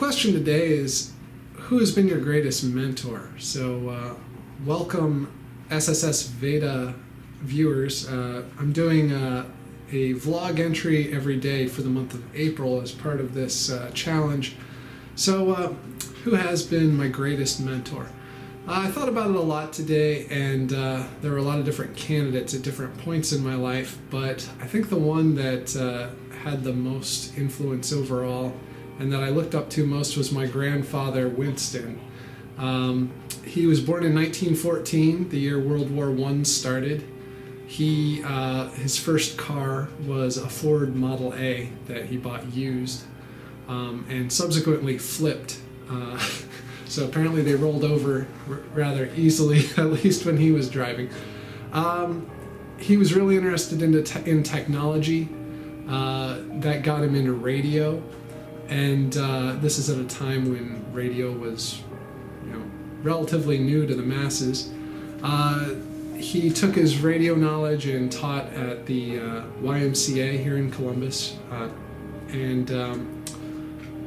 question today is, who has been your greatest mentor? So welcome SSSVEDA viewers. I'm doing a vlog entry every day for the month of April as part of this challenge. So who has been my greatest mentor? I thought about it a lot today, and there were a lot of different candidates at different points in my life, but I think the one that had the most influence overall and that I looked up to most was my grandfather, Winston. He was born in 1914, the year World War I started. His first car was a Ford Model A that he bought used, and subsequently flipped. So apparently they rolled over rather easily, at least when he was driving. He was really interested in technology. That got him into radio, and this is at a time when radio was, relatively new to the masses. He took his radio knowledge and taught at the YMCA here in Columbus, and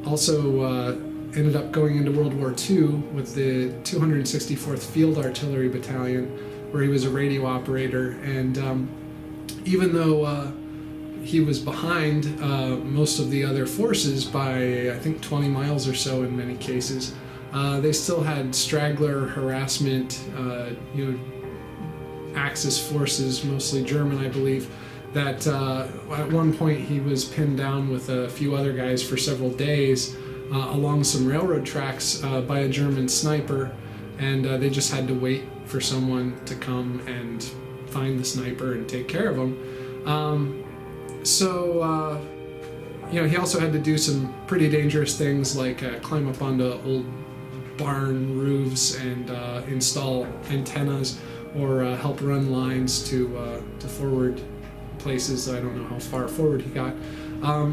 also ended up going into World War II with the 264th Field Artillery Battalion, where he was a radio operator. And even though he was behind most of the other forces by, I think, 20 miles or so in many cases, they still had straggler harassment, Axis forces, mostly German, I believe, that at one point he was pinned down with a few other guys for several days along some railroad tracks by a German sniper, and they just had to wait for someone to come and find the sniper and take care of him. He also had to do some pretty dangerous things like climb up onto old barn roofs and install antennas, or help run lines to forward places. I don't know how far forward he got.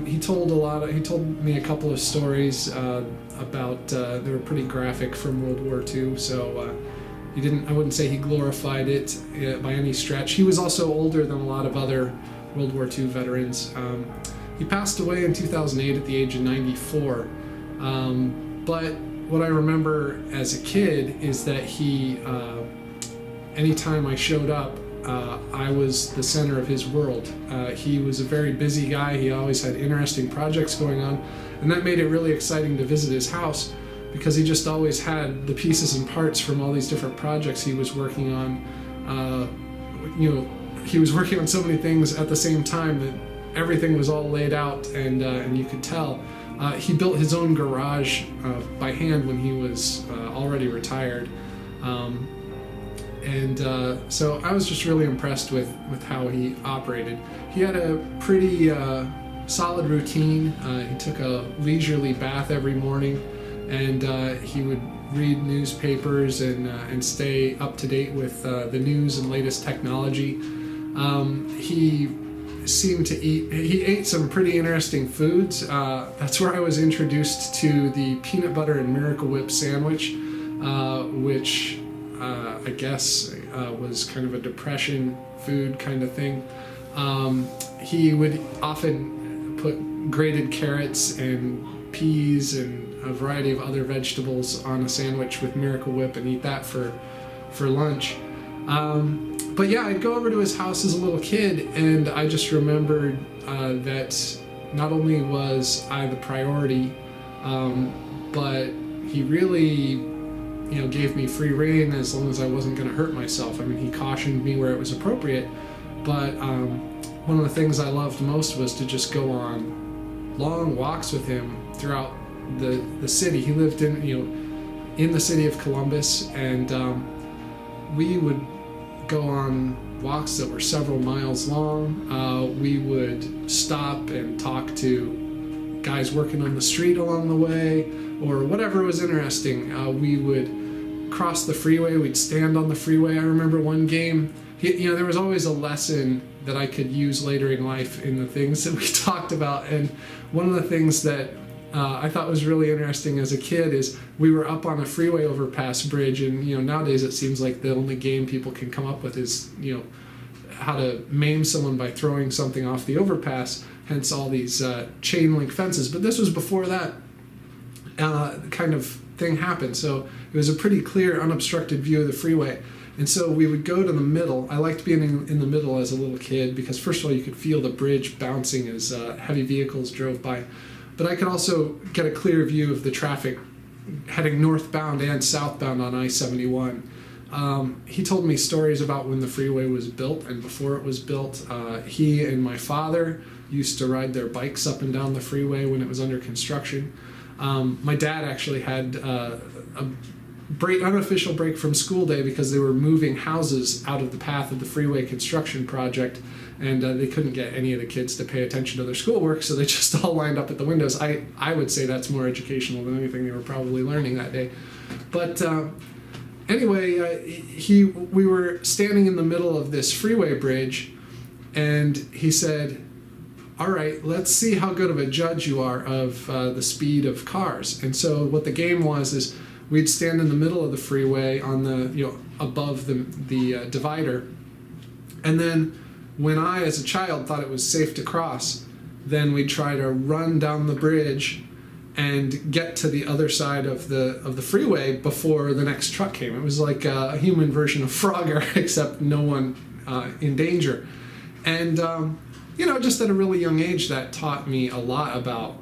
He told me a couple of stories about they were pretty graphic from World War II. So I wouldn't say he glorified it by any stretch. He was also older than a lot of other World War II veterans. He passed away in 2008 at the age of 94. But what I remember as a kid is that anytime I showed up, I was the center of his world. He was a very busy guy. He always had interesting projects going on, and that made it really exciting to visit his house, because he just always had the pieces and parts from all these different projects he was working on. He was working on so many things at the same time that everything was all laid out, and you could tell. He built his own garage by hand when he was already retired. So I was just really impressed with how he operated. He had a pretty solid routine. He took a leisurely bath every morning, and he would read newspapers and stay up to date with the news and latest technology. He ate some pretty interesting foods. That's where I was introduced to the peanut butter and Miracle Whip sandwich, which I guess was kind of a depression food kind of thing. He would often put grated carrots and peas and a variety of other vegetables on a sandwich with Miracle Whip and eat that for lunch. But yeah, I'd go over to his house as a little kid, and I just remembered that not only was I the priority, but he really gave me free rein as long as I wasn't going to hurt myself. I mean, he cautioned me where it was appropriate, but one of the things I loved most was to just go on long walks with him throughout the city. He lived in the city of Columbus, and we would go on walks that were several miles long. We would stop and talk to guys working on the street along the way, or whatever was interesting. We would cross the freeway. We'd stand on the freeway. I remember one game, there was always a lesson that I could use later in life in the things that we talked about. And one of the things that I thought was really interesting as a kid is we were up on a freeway overpass bridge, and nowadays it seems like the only game people can come up with is how to maim someone by throwing something off the overpass, hence all these chain link fences. But this was before that. kind of thing happened. So it was a pretty clear, unobstructed view of the freeway. And so we would go to the middle. I liked being in the middle as a little kid because, first of all, you could feel the bridge bouncing as heavy vehicles drove by. But I could also get a clear view of the traffic heading northbound and southbound on I-71. He told me stories about when the freeway was built and before it was built. He and my father used to ride their bikes up and down the freeway when it was under construction. My dad actually had a unofficial break from school day because they were moving houses out of the path of the freeway construction project, and they couldn't get any of the kids to pay attention to their schoolwork, so they just all lined up at the windows. I would say that's more educational than anything they were probably learning that day. But anyway, we were standing in the middle of this freeway bridge, and he said, all right, let's see how good of a judge you are of the speed of cars. And so what the game was is we'd stand in the middle of the freeway on the, above the divider. And then when I, as a child, thought it was safe to cross, then we'd try to run down the bridge and get to the other side of the freeway before the next truck came. It was like a human version of Frogger, except no one in danger. And, just at a really young age, that taught me a lot about,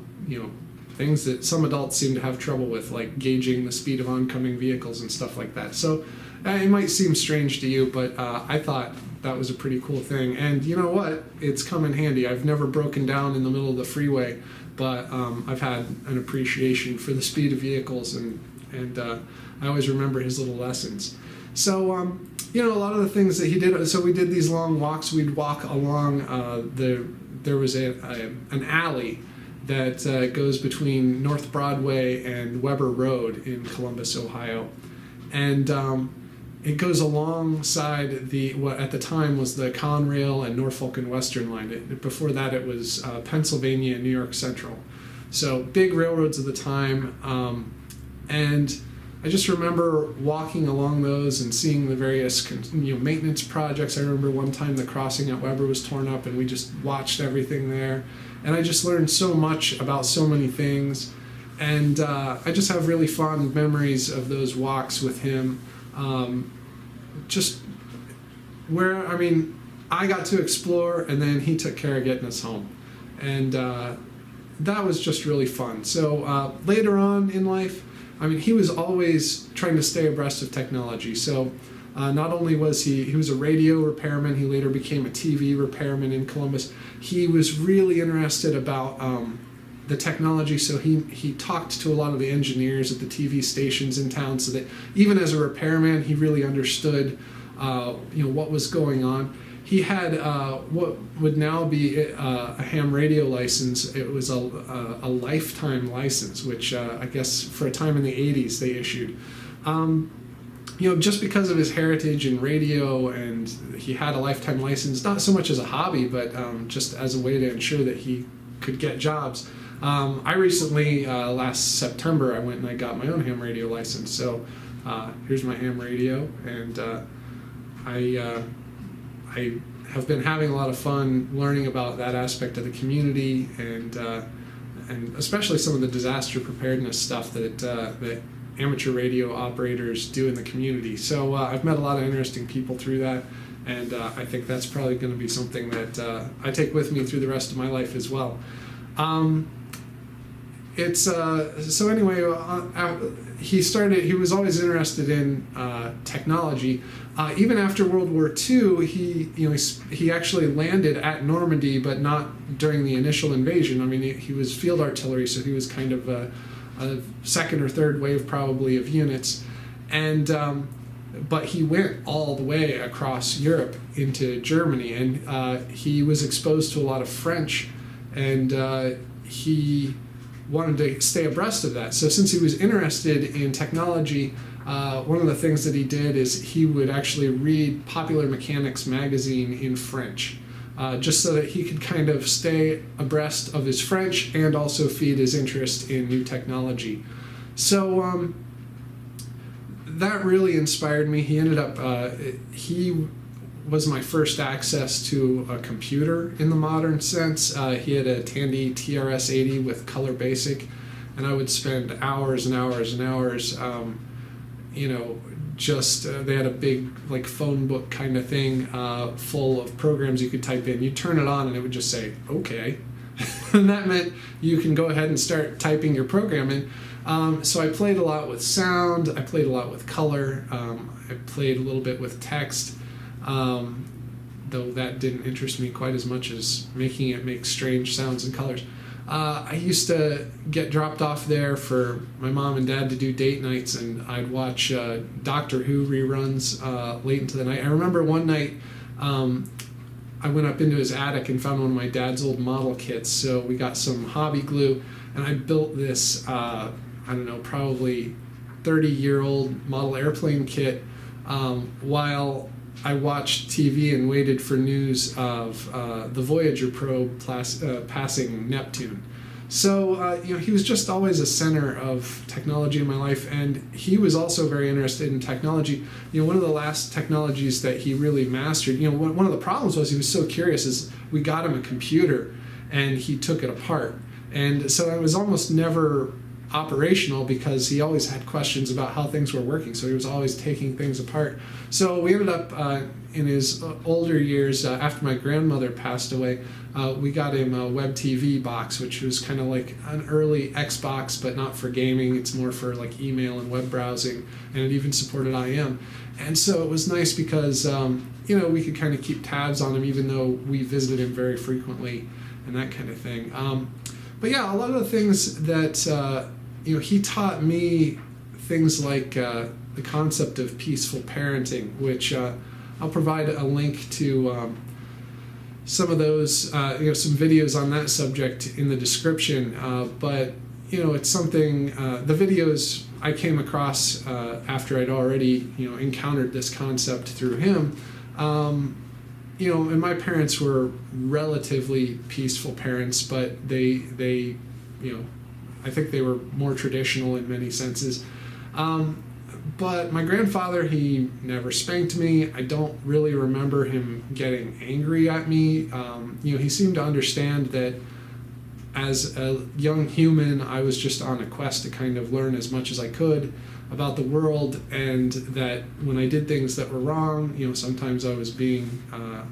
things that some adults seem to have trouble with, like gauging the speed of oncoming vehicles and stuff like that. So it might seem strange to you, but I thought that was a pretty cool thing. And you know what? It's come in handy. I've never broken down in the middle of the freeway, but I've had an appreciation for the speed of vehicles, and I always remember his little lessons. So, a lot of the things that he did, so we did these long walks. We'd walk along, there was an alley that goes between North Broadway and Weber Road in Columbus, Ohio. And it goes alongside what at the time was the Conrail and Norfolk and Western line. Before that, it was Pennsylvania and New York Central. So big railroads of the time. And I just remember walking along those and seeing the various maintenance projects. I remember one time the crossing at Weber was torn up, and we just watched everything there. And I just learned so much about so many things. And I just have really fond memories of those walks with him. I got to explore, and then he took care of getting us home. And that was just really fun. So later on in life, he was always trying to stay abreast of technology. So not only was he was a radio repairman, he later became a TV repairman in Columbus. He was really interested about the technology, so he talked to a lot of the engineers at the TV stations in town, so that even as a repairman, he really understood what was going on. He had what would now be a ham radio license. It was a lifetime license, which I guess for a time in the 80s they issued. Just because of his heritage in radio, and he had a lifetime license, not so much as a hobby, but just as a way to ensure that he could get jobs. I recently, last September, I went and I got my own ham radio license. So here's my ham radio, and I have been having a lot of fun learning about that aspect of the community, and especially some of the disaster preparedness stuff that amateur radio operators do in the community. So I've met a lot of interesting people through that, and I think that's probably going to be something that I take with me through the rest of my life as well. So anyway, he was always interested in technology. Even after World War II, he actually landed at Normandy, but not during the initial invasion. He was field artillery, so he was kind of a second or third wave probably of units, and but he went all the way across Europe into Germany, and he was exposed to a lot of French, and he wanted to stay abreast of that. So since he was interested in technology, one of the things that he did is he would actually read Popular Mechanics magazine in French, just so that he could kind of stay abreast of his French and also feed his interest in new technology. So that really inspired me. He ended up, he was my first access to a computer in the modern sense. He had a Tandy TRS-80 with Color Basic, and I would spend hours and hours and hours, they had a big like phone book kind of thing full of programs you could type in. You'd turn it on and it would just say, okay. And that meant you can go ahead and start typing your program in. So I played a lot with sound, I played a lot with color, I played a little bit with text, though that didn't interest me quite as much as making it make strange sounds and colors. I used to get dropped off there for my mom and dad to do date nights, and I'd watch Doctor Who reruns late into the night. I remember one night I went up into his attic and found one of my dad's old model kits, so we got some hobby glue, and I built this, probably 30-year-old model airplane kit while I watched TV and waited for news of the Voyager probe passing Neptune. So, he was just always a center of technology in my life, and he was also very interested in technology. One of the last technologies that he really mastered, one of the problems was he was so curious is we got him a computer, and he took it apart. And so it was almost never operational because he always had questions about how things were working, so he was always taking things apart. So we ended up in his older years, after my grandmother passed away, we got him a web TV box, which was kind of like an early Xbox, but not for gaming. It's more for like email and web browsing, and it even supported IM. And so it was nice because we could kind of keep tabs on him even though we visited him very frequently and that kind of thing. But yeah, a lot of the things that he taught me, things like the concept of peaceful parenting, which I'll provide a link to some of those, some videos on that subject in the description. But it's something, the videos I came across after I'd already encountered this concept through him. And my parents were relatively peaceful parents, but they I think they were more traditional in many senses. But my grandfather, he never spanked me. I don't really remember him getting angry at me. He seemed to understand that as a young human, I was just on a quest to kind of learn as much as I could about the world, and that when I did things that were wrong, sometimes I was being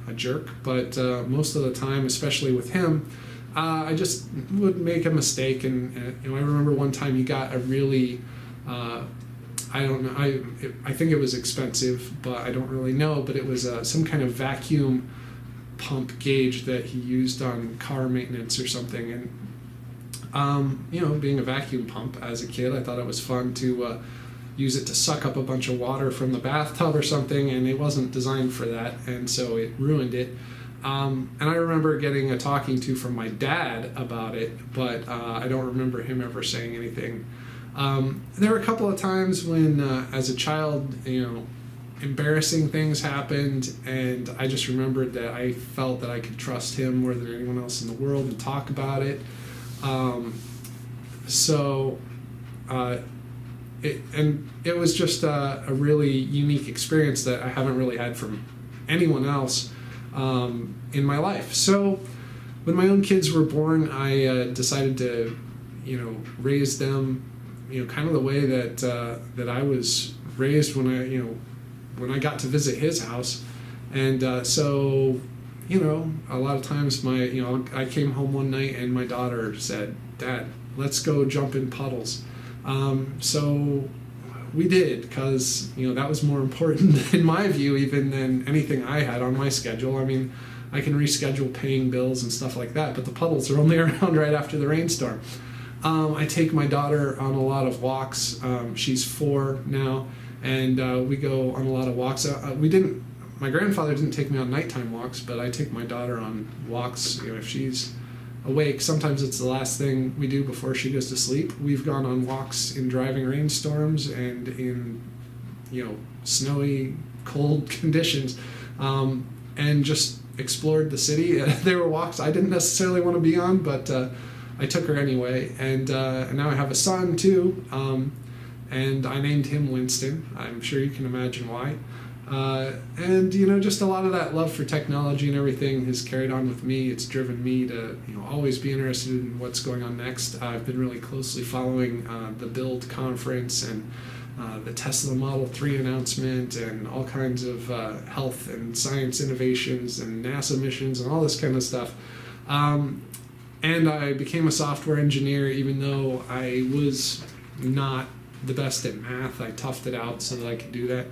a jerk, but most of the time, especially with him, I just would make a mistake. And I remember one time he got a really, I think it was expensive, but I don't really know, but it was some kind of vacuum pump gauge that he used on car maintenance or something. And being a vacuum pump as a kid, I thought it was fun to use it to suck up a bunch of water from the bathtub or something, and it wasn't designed for that, and so it ruined it. And I remember getting a talking to from my dad about it, but I don't remember him ever saying anything. There were a couple of times when, as a child, embarrassing things happened, and I just remembered that I felt that I could trust him more than anyone else in the world and talk about it. It was just a really unique experience that I haven't really had from anyone else in my life. So when my own kids were born, I decided to, raise them, kind of the way that I was raised when I got to visit his house. And so a lot of times I came home one night and my daughter said, "Dad, let's go jump in puddles." So we did, because that was more important in my view even than anything I had on my schedule. I mean, I can reschedule paying bills and stuff like that, but the puddles are only around right after the rainstorm. I take my daughter on a lot of walks. She's 4 now, and we go on a lot of walks. My grandfather didn't take me on nighttime walks, but I take my daughter on walks if she's awake. Sometimes it's the last thing we do before she goes to sleep. We've gone on walks in driving rainstorms and in snowy, cold conditions, and just explored the city. There were walks I didn't necessarily want to be on, but I took her anyway. And now I have a son too, and I named him Winston. I'm sure you can imagine why. And you know, just a lot of that love for technology and everything has carried on with me. It's driven me to, you know, always be interested in what's going on next. I've been really closely following the Build conference and the Tesla Model 3 announcement and all kinds of health and science innovations and NASA missions and all this kind of stuff. And I became a software engineer, even though I was not the best at math. I toughed it out so that I could do that.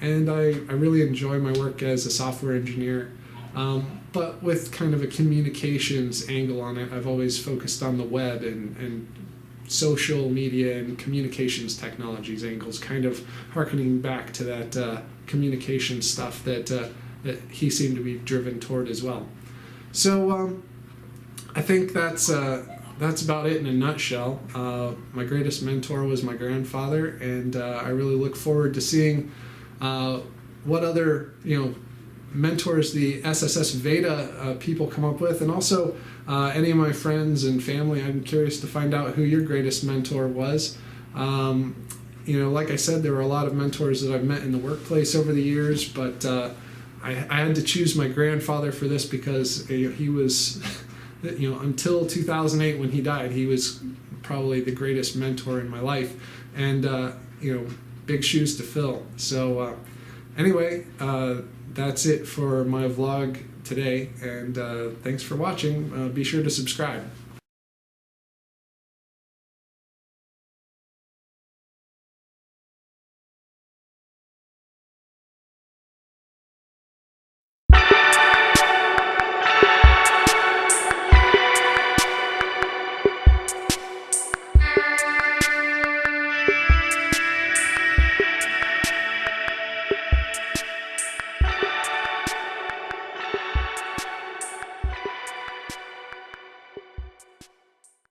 And I really enjoy my work as a software engineer, but with kind of a communications angle on it. I've always focused on the web and social media and communications technologies angles, kind of harkening back to that communication stuff that he seemed to be driven toward as well. So I think that's about it in a nutshell. My greatest mentor was my grandfather, and I really look forward to seeing what other, you know, mentors the SSSVEDA people come up with, and also any of my friends and family. I'm curious to find out who your greatest mentor was. You know, like I said, there were a lot of mentors that I've met in the workplace over the years, but I had to choose my grandfather for this because he was, you know, until 2008 when he died, he was probably the greatest mentor in my life, and you know, big shoes to fill. So anyway, that's it for my vlog today, and thanks for watching. Be sure to subscribe.